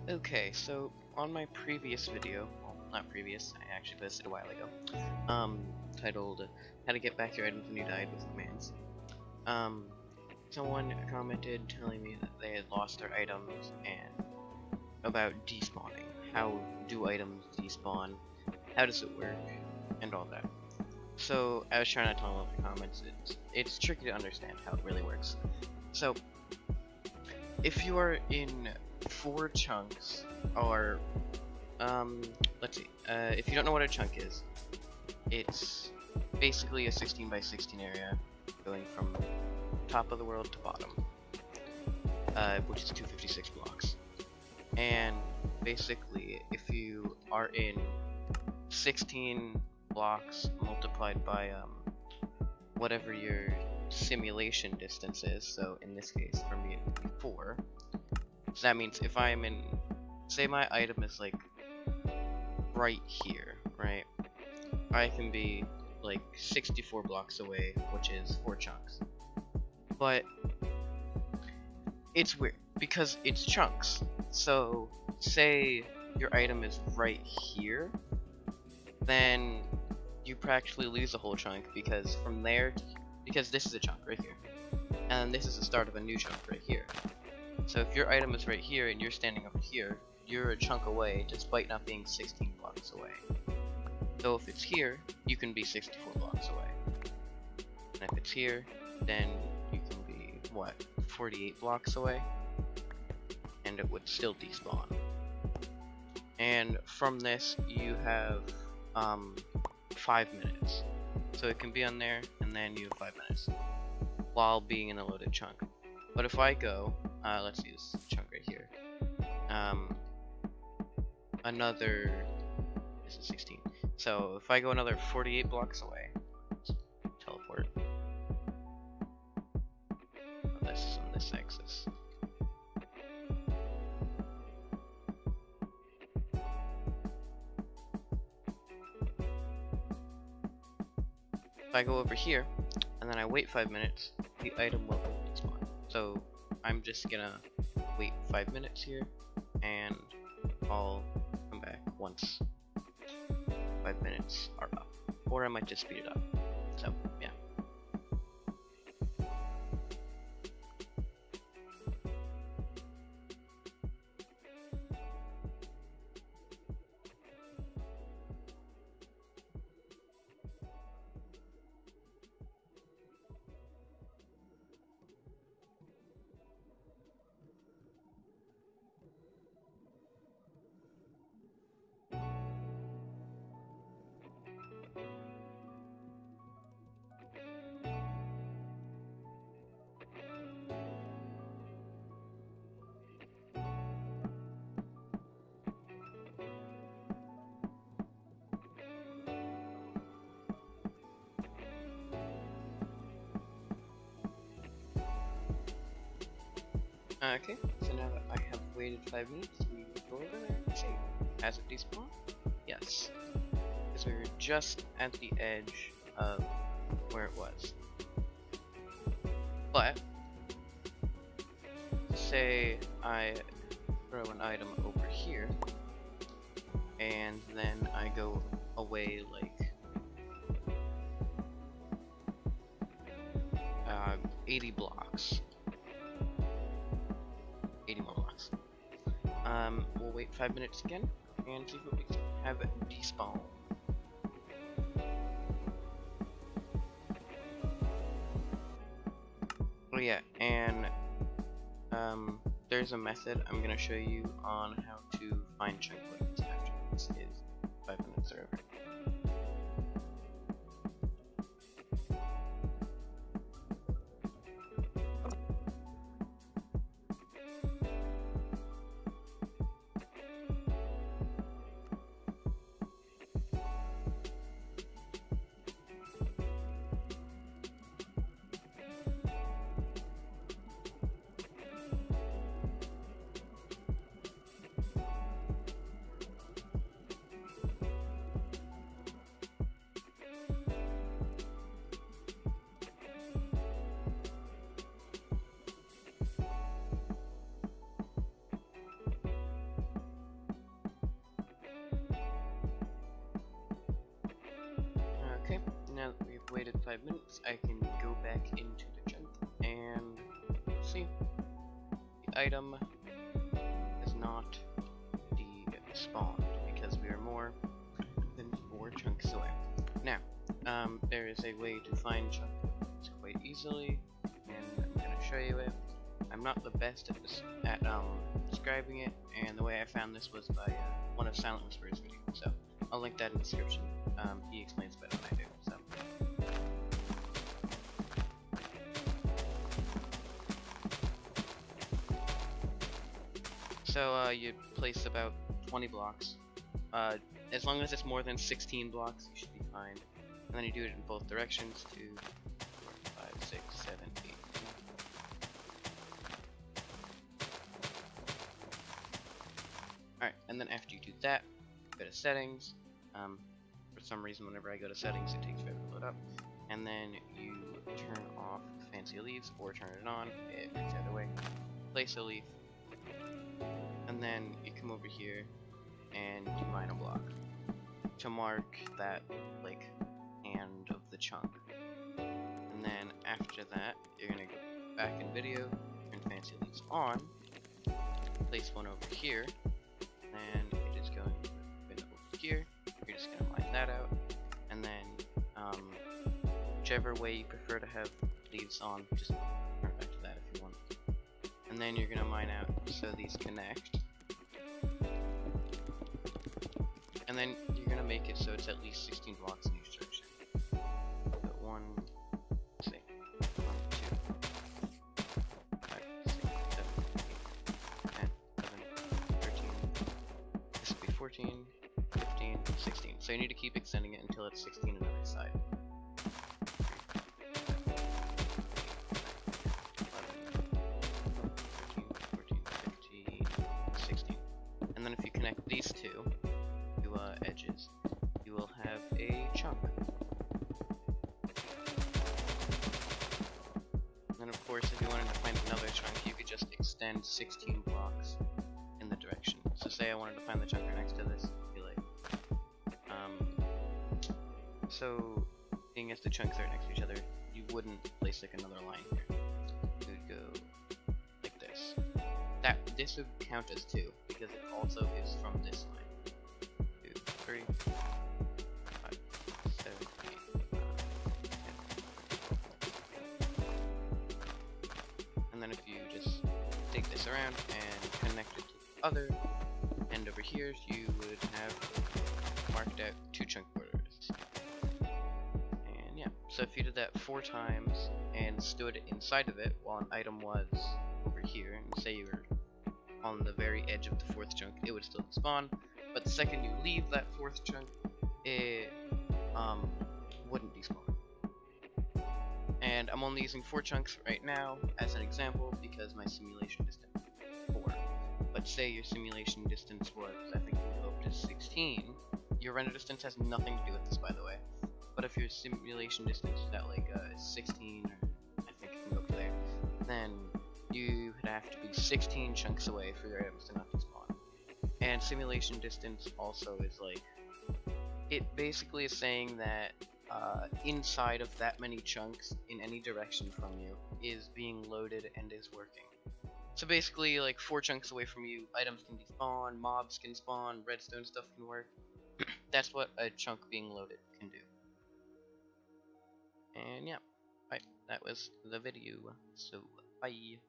Okay, so on my previous video, well, not previous, I actually posted a while ago, titled How to Get Back Your Items When You Died with Commands, someone commented telling me that they had lost their items and about despawning. How do items despawn? How does it work? And all that. So I was trying to tell them in the comments, it's tricky to understand how it really works. So if you are in 4 chunks, or let's see, if you don't know what a chunk is, it's basically a 16 by 16 area going from top of the world to bottom, which is 256 blocks. And basically, if you are in 16 blocks multiplied by whatever your simulation distance is, so in this case for me it would be 4. So that means if I'm in, say my item is like right here, right? I can be like 64 blocks away, which is 4 chunks. But it's weird because it's chunks. So say your item is right here, then you practically lose a whole chunk, because from there, because this is a chunk right here, and this is the start of a new chunk right here. So if your item is right here and you're standing over here, you're a chunk away despite not being 16 blocks away. So if it's here, you can be 64 blocks away. And if it's here, then you can be, what, 48 blocks away? And it would still despawn. And from this, you have 5 minutes. So it can be on there, and then you have 5 minutes while being in a loaded chunk. But if I go, let's see this chunk right here, this is 16. So if I go another 48 blocks away, teleport. Oh, this is on this axis. If I go over here, and then I wait 5 minutes, the item will despawn. So I'm just gonna wait 5 minutes here, and I'll come back once 5 minutes are up. Or I might just speed it up. So, yeah. Okay, so now that I have waited 5 minutes, we go over there and see. Has it despawned? Yes. Because we were just at the edge of where it was. But, say I throw an item over here, and then I go away like 80 blocks. 80 more blocks. We'll wait 5 minutes again and see what we have despawn. Oh yeah, and there's a method I'm gonna show you on how to find checkpoints after this is 5 minutes are over. 5 minutes, I can go back into the chunk and see the item is not despawned because we are more than 4 chunks away. Now, there is a way to find chunk quite easily, and I'm going to show you it. I'm not the best at describing it, and the way I found this was by one of Silent Whisperer's videos, so I'll link that in the description. He explains better than I do, so. So you place about 20 blocks. As long as it's more than 16 blocks, you should be fine. And then you do it in both directions, 2, 4, 5, 6, 7, 8. Alright, and then after you do that, go to settings. For some reason, whenever I go to settings, it takes forever to load up. And then you turn off fancy leaves, or turn it on, it works either way. Place a leaf, and then you come over here, and you mine a block to mark that, like, end of the chunk. And then after that, you're gonna go back in video, turn fancy leaves on, place one over here, and it is going to open over here. You're just gonna mine that out, and then whichever way you prefer to have leaves on, just turn back to that if you want. And then you're gonna mine out so these connect, and then you're gonna make it so it's at least 16 blocks in each direction. So 1, 2, 5, 6, 7, 8, 10, 11, 13. This will be 14, 15, 16. So you need to keep extending it until it's 16 on every side. 16. And then if you connect these two to edges, you will have a chunk. And then of course, if you wanted to find another chunk, you could just extend 16 blocks in the direction. So say I wanted to find the chunk right next to this, it'd be like, so being as the chunks are next to each other, you wouldn't place like another line here. You would go like this. This would count as 2 because it also is from this line. 2, 3, 5, 7, 8, 9, 10. And then if you just take this around and connect it to the other end over here, you would have marked out 2 chunk borders. And yeah, so if you did that 4 times and stood inside of it while an item was over here, and say you were on the very edge of the 4th chunk, it would still despawn, but the second you leave that 4th chunk, it wouldn't despawn. And I'm only using 4 chunks right now as an example because my simulation distance is 4. But say your simulation distance was, I think, up to 16. Your render distance has nothing to do with this, by the way. But if your simulation distance is at like 16, or I think it can go up to there, then you would have to be 16 chunks away for your items to not despawn. And simulation distance also is like, it basically is saying that inside of that many chunks in any direction from you is being loaded and is working. So basically, like 4 chunks away from you, items can despawn, mobs can spawn, redstone stuff can work. That's what a chunk being loaded can do. And yeah, right, that was the video, so bye.